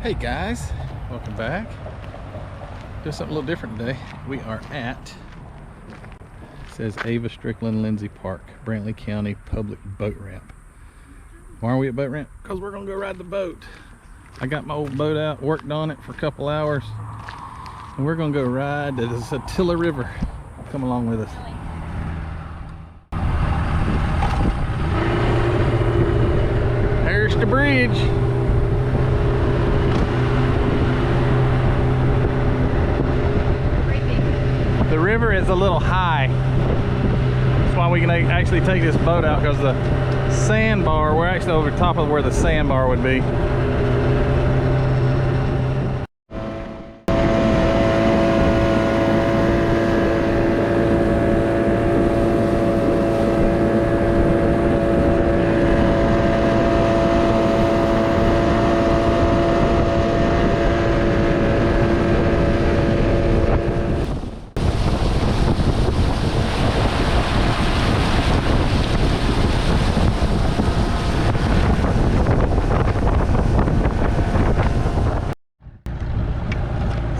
Hey guys, welcome back. Doing something a little different today. We are at, it says Ava Strickland Lindsay Park, Brantley County Public Boat Ramp. Why are we at boat ramp? Because we're gonna go ride the boat. I got my old boat out, worked on it for a couple hours, and we're gonna go ride the Satilla River. Come along with us. There's the bridge. The river is a little high. That's why we can actually take this boat out, because the sandbar, we're actually over top of where the sandbar would be.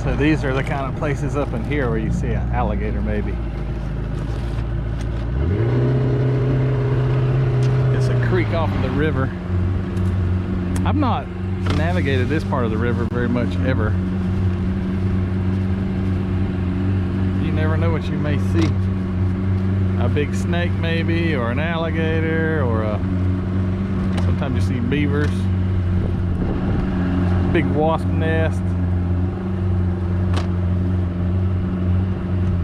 So these are the kind of places up in here where you see an alligator maybe. It's a creek off of the river. I've not navigated this part of the river very much ever. You never know what you may see. A big snake maybe, or an alligator, or sometimes you see beavers. Big wasp nest.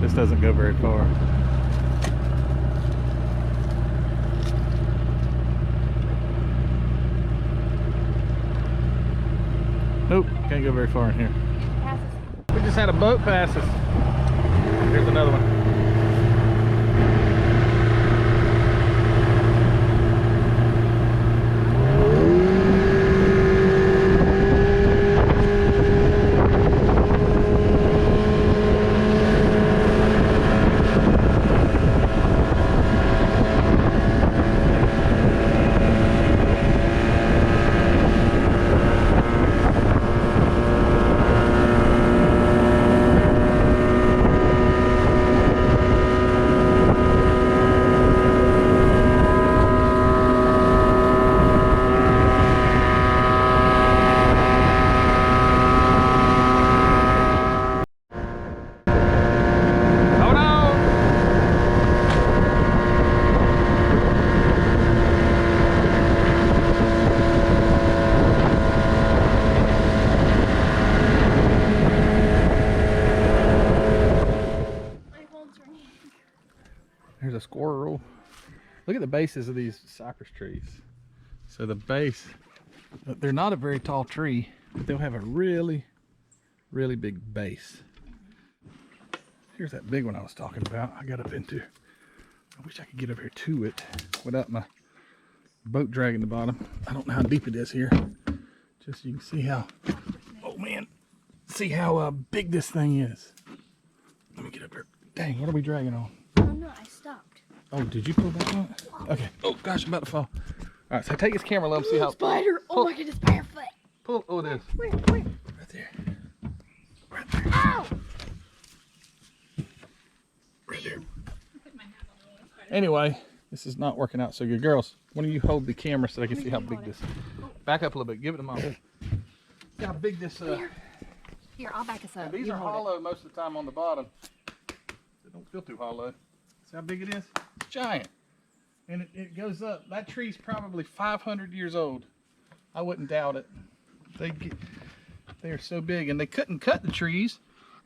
This doesn't go very far. Nope, can't go very far in here. We just had a boat pass us. Here's another one. There's a squirrel. Look at the bases of these cypress trees. So the base, they're not a very tall tree, but they'll have a really, really big base. Here's that big one I was talking about. I got up into. I wish I could get up here to it without my boat dragging the bottom. I don't know how deep it is here. Just so you can see how, oh man, see how big this thing is. Let me get up here. Dang, what are we dragging on? No, I stopped. Oh, did you pull back on it? Okay. Oh gosh, I'm about to fall. All right, so take his camera, let him see how. Spider! Oh my goodness, barefoot! Pull. Oh, it is. Where? Right there. Right there. Ow! Right there. Anyway, this is not working out so good. Girls, why don't you hold the camera so I can see how big this. Back up a little bit. Give it to Mom. See how big this. Here, I'll back us up. These are hollow most of the time on the bottom. They don't feel too hollow. See how big it is? It's giant. And it goes up. That tree's probably 500 years old. I wouldn't doubt it. They are so big, and they couldn't cut the trees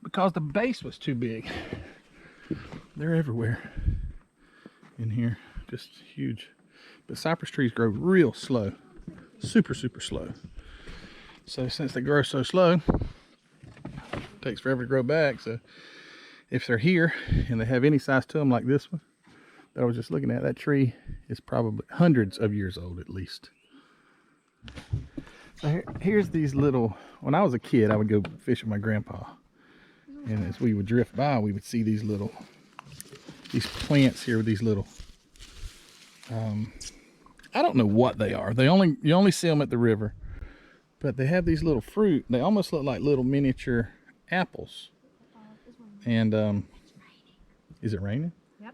because the base was too big. They're everywhere in here, just huge. But cypress trees grow real slow, super slow. So since they grow so slow, it takes forever to grow back. So if they're here and they have any size to them like this one that I was just looking at, that tree is probably hundreds of years old at least. So here's these little, when I was a kid, I would go fish with my grandpa. And as we would drift by, we would see these these plants here with these little, I don't know what they are. You only see them at the river. but they have these little fruit. They almost look like little miniature apples. And is it raining? Yep.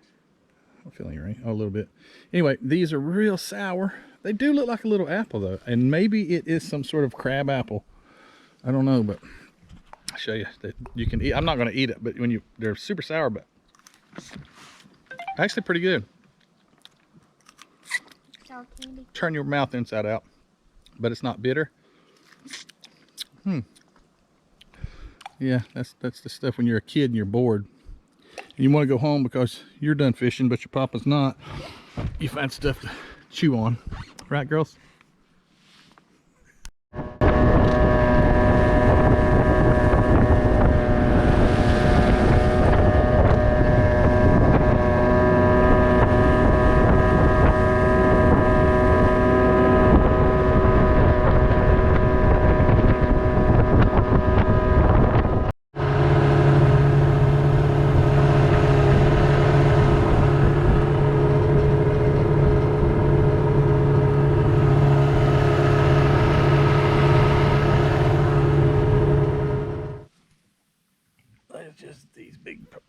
I'm feeling it rain. Oh, a little bit. Anyway, these are real sour. They do look like a little apple though, and maybe it is some sort of crab apple. I don't know, but I'll show you that you can eat. I'm not going to eat it, but they're super sour, but actually pretty good. Sour candy. Turn your mouth inside out, but it's not bitter. Yeah, that's the stuff when you're a kid and you're bored and you want to go home because you're done fishing, but your papa's not. You find stuff to chew on, right, girls?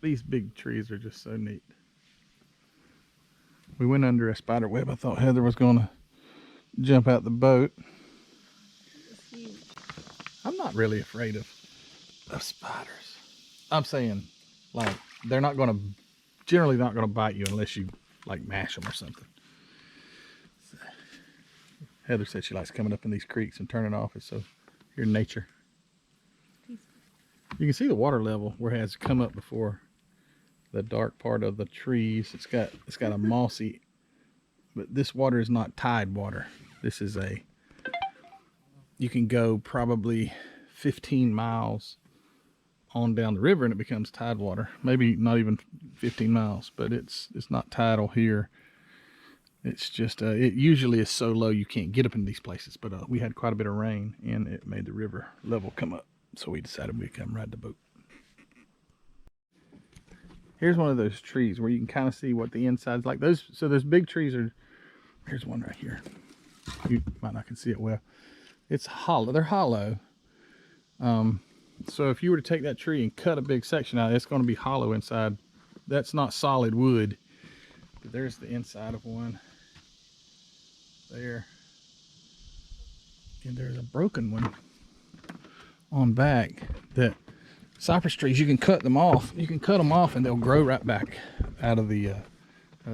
These big trees are just so neat. We went under a spider web. I thought Heather was going to jump out the boat. It's huge. I'm not really afraid of spiders. I'm saying, like, they're not going to, generally not going to bite you unless you, like, mash them or something. So, Heather said she likes coming up in these creeks and turning off. It's so, you're in nature. You can see the water level where it has come up before. The dark part of the trees. It's got a mossy, but this water is not tide water. This is you can go probably 15 miles on down the river and it becomes tide water. Maybe not even 15 miles, but it's not tidal here. It's just, it usually is so low you can't get up in these places, but we had quite a bit of rain and it made the river level come up. So we decided we'd come ride the boat. Here's one of those trees where you can kind of see what the inside's like. So those big trees are, here's one right here. You might not can see it well. It's hollow, they're hollow. So if you were to take that tree and cut a big section out, it's going to be hollow inside. That's not solid wood. But there's the inside of one. There. And there's a broken one on back that cypress trees, you can cut them off. You can cut them off and they'll grow right back out of the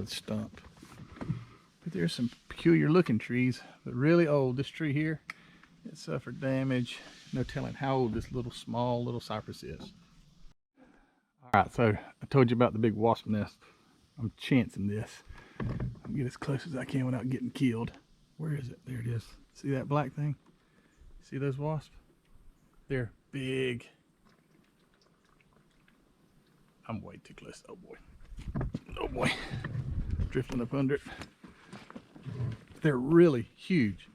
stump. But there's some peculiar looking trees, but really old. This tree here, it suffered damage. No telling how old this small little cypress is. All right, so I told you about the big wasp nest. I'm chancing this. I'll get as close as I can without getting killed. Where is it? There it is. See that black thing? See those wasps? They're big. I'm way too close. Oh boy. Oh boy. Drifting up under it. They're really huge.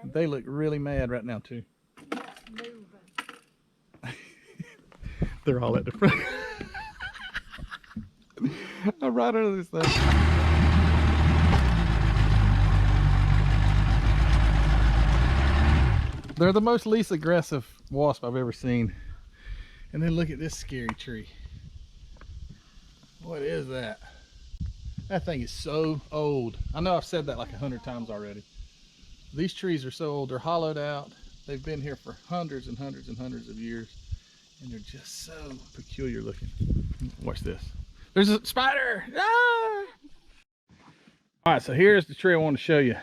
They look really mad right now too. They're all at the front. I'm right under this thing. They're the most least aggressive wasp I've ever seen. And then look at this scary tree. What is that? That thing is so old. I know I've said that like 100 times already. These trees are so old, they're hollowed out. They've been here for hundreds and hundreds and hundreds of years. And they're just so peculiar looking. Watch this. There's a spider! Ah! All right, so here's the tree I want to show you.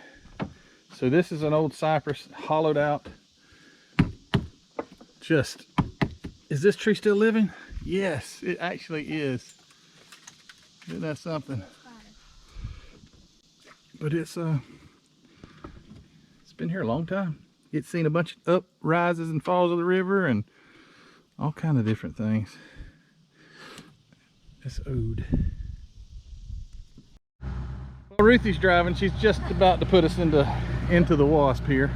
So this is an old cypress, hollowed out. Is this tree still living? Yes, it actually is. Isn't that something? But it's been here a long time. It's seen a bunch of rises and falls of the river and all kind of different things. It's old. Well, Ruthie's driving. She's just about to put us into the wasp here.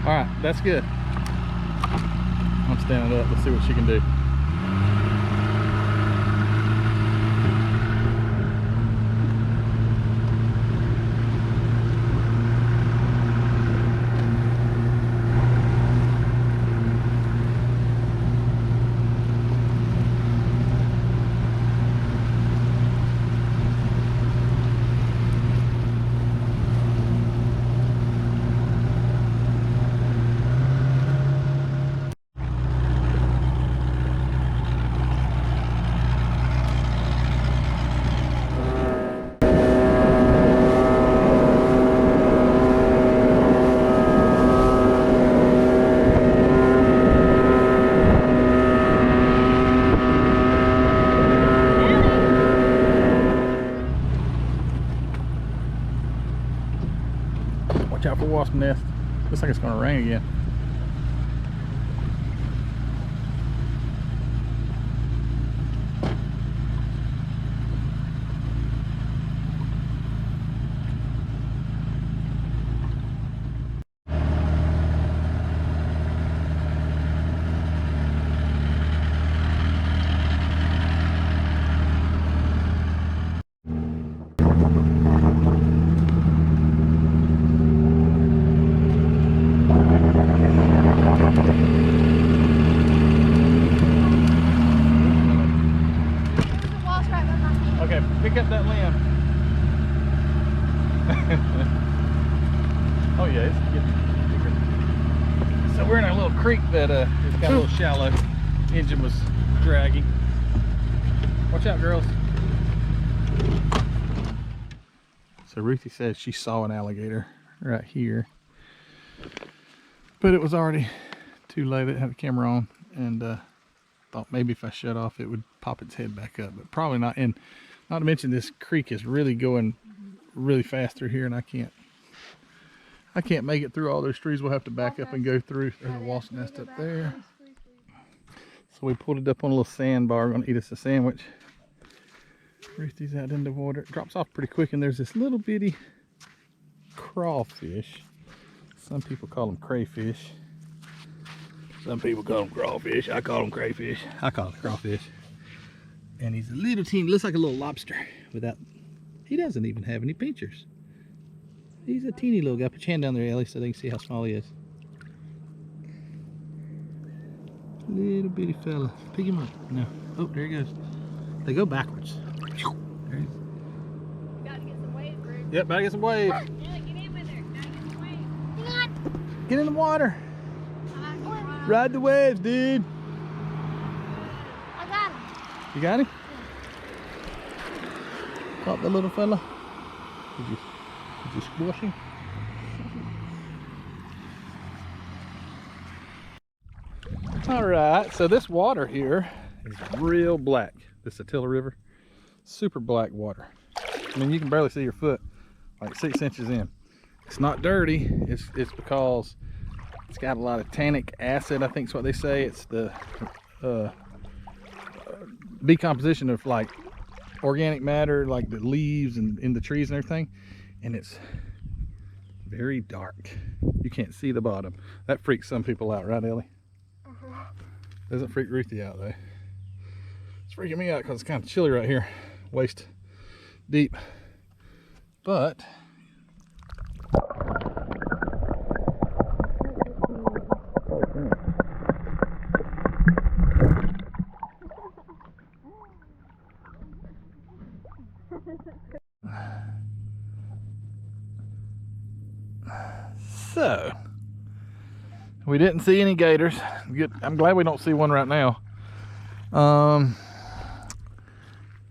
All right, that's good. I'm standing up. Let's see what she can do. fast. Looks like it's gonna rain again. Okay, pick up that limb. Oh yeah, it's getting bigger. So we're in a little creek that it's got a little shallow. Engine was dragging. Watch out, girls. So Ruthie says she saw an alligator right here, but it was already too late. It had the camera on, and thought maybe if I shut off it would pop its head back up, but probably not. And not to mention this creek is really going really fast through here, and I can't make it through all those trees. We'll have to back up and go through. There's a wasp nest up there. So we pulled it up on a little sandbar. We're gonna eat us a sandwich. Ruthie's out in the water. It drops off pretty quick, and there's this little bitty crawfish. Some people call them crayfish. Some people call them crawfish. I call them crayfish. I call it crawfish. And he's a little teeny, looks like a little lobster without, he doesn't even have any pinchers. He's a teeny little guy. Put your hand down there, Ellie, so they can see how small he is. Little bitty fella. Pick him up. No. Oh, there he goes. They go backwards. There he is. Gotta get some waves, Rick. Yep, gotta get some waves. Yeah, get in with her. Gotta get some waves. Get in the water. I Ride the waves, dude. got him. You got him? Caught the little fella? Did you squash him? Alright, so this water here is real black. The Satilla River. Super black water. I mean, you can barely see your foot, like 6 inches in. It's not dirty. It's because it's got a lot of tannic acid, I think is what they say. It's the decomposition of like organic matter, like the leaves and in the trees and everything, and it's very dark. You can't see the bottom. That freaks some people out, right, Ellie? Doesn't freak Ruthie out though. It's freaking me out because it's kind of chilly right here, waist deep. But so we didn't see any gators. Good. I'm glad we don't see one right now.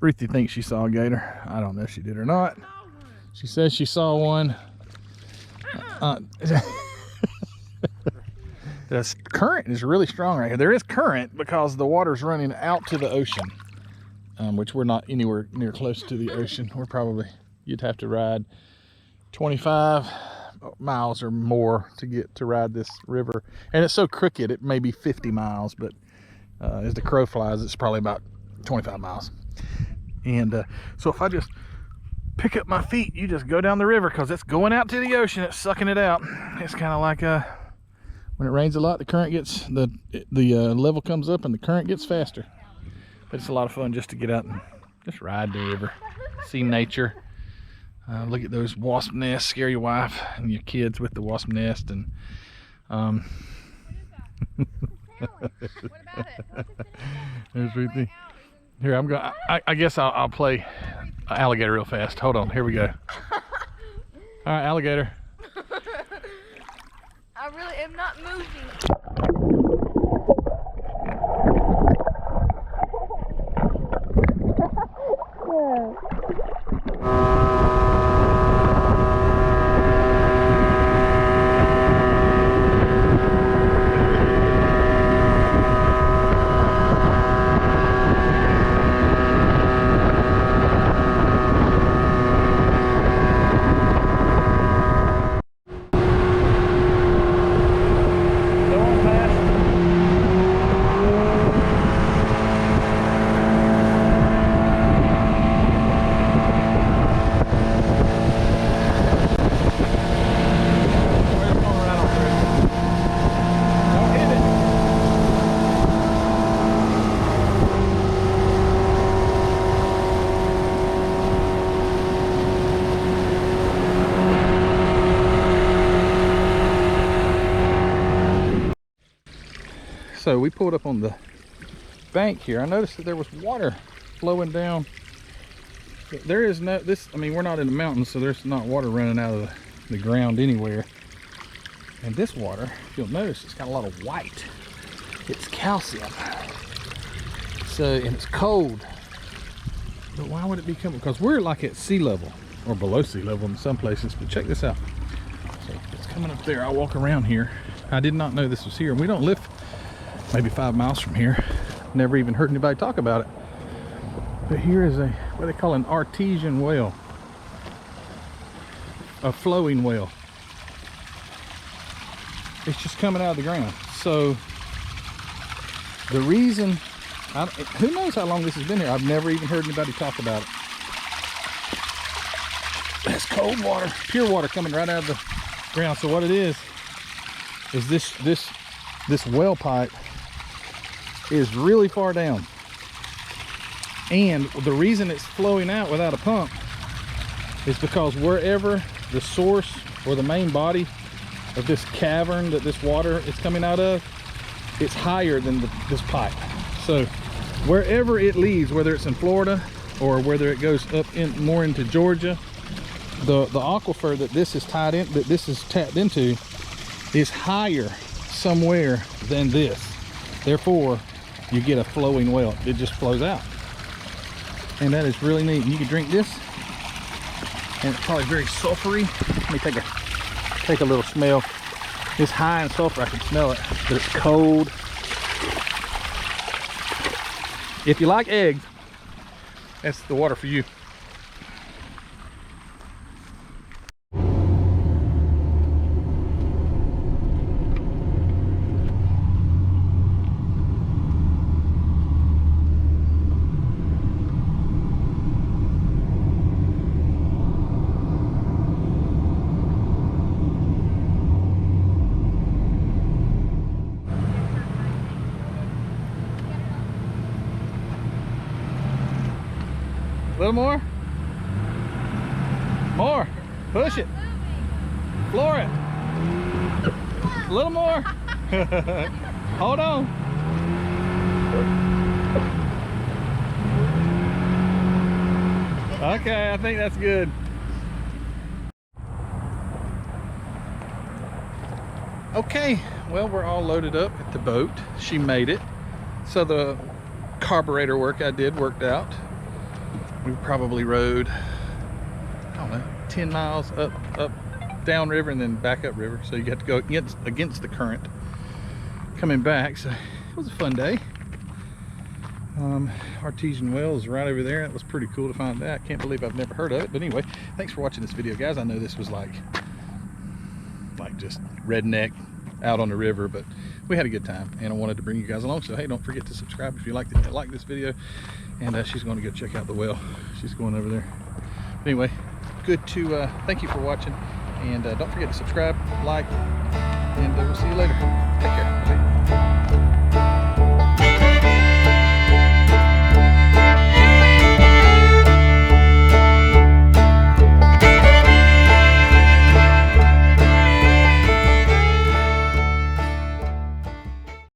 Ruthie thinks she saw a gator. I don't know if she did or not. She says she saw one. The current is really strong right here. There is current because the water's running out to the ocean, which we're not anywhere near close to the ocean. We're probably, you'd have to ride 25 miles or more to get to ride this river. And it's so crooked, it may be 50 miles, but as the crow flies, it's probably about 25 miles. And so if I just pick up my feet, you just go down the river because it's going out to the ocean. It's sucking it out. It's kind of like when it rains a lot, the current gets, the level comes up and the current gets faster. But it's a lot of fun just to get out and just ride the river, see nature. Look at those wasp nests, scare your wife and your kids with the wasp nest. And there's Ruthie. Here, I'm going. I guess I'll play alligator real fast. Hold on. Here we go. All right, alligator. I really am not moving. So we pulled up on the bank here. I noticed that there was water flowing down. There is no, I mean, we're not in the mountains, so there's not water running out of the ground anywhere. And this water, if you'll notice, it's got a lot of white. It's calcium. So, and it's cold. But why would it be coming? Because we're like at sea level, or below sea level in some places. But check this out. So it's coming up there. I'll walk around here. I did not know this was here. And we don't live maybe 5 miles from here. Never even heard anybody talk about it. But here is a, what they call an artesian well. A flowing well. It's just coming out of the ground. So the reason, who knows how long this has been here? I've never even heard anybody talk about it. That's cold water, pure water coming right out of the ground. So what it is this well pipe is really far down. And the reason it's flowing out without a pump is because wherever the source or the main body of this cavern that this water is coming out of, it's higher than this pipe. So wherever it leaves, whether it's in Florida or whether it goes up in more into Georgia, the aquifer that this is tied in, that this is tapped into, is higher somewhere than this. Therefore, you get a flowing well. It just flows out. And that is really neat. And you can drink this, and it's probably very sulfury. Let me take a little smell. It's high in sulfur, I can smell it, but it's cold. If you like eggs, that's the water for you. A little more? More. Push it. Floor it. A little more. Hold on. Okay, I think that's good. Okay, well, we're all loaded up at the boat. She made it. So the carburetor work I did worked out. We probably rode, I don't know, 10 miles up downriver and then back upriver. So you got to go against the current coming back. So it was a fun day. Artesian well is right over there. It was pretty cool to find that. Can't believe I've never heard of it. But anyway, thanks for watching this video, guys. I know this was like just redneck out on the river, but we had a good time and I wanted to bring you guys along. So hey, don't forget to subscribe if you like this video. And she's going to go check out the well. She's going over there. Anyway, good to thank you for watching, and don't forget to subscribe, like, and we'll see you later. Take care. Bye.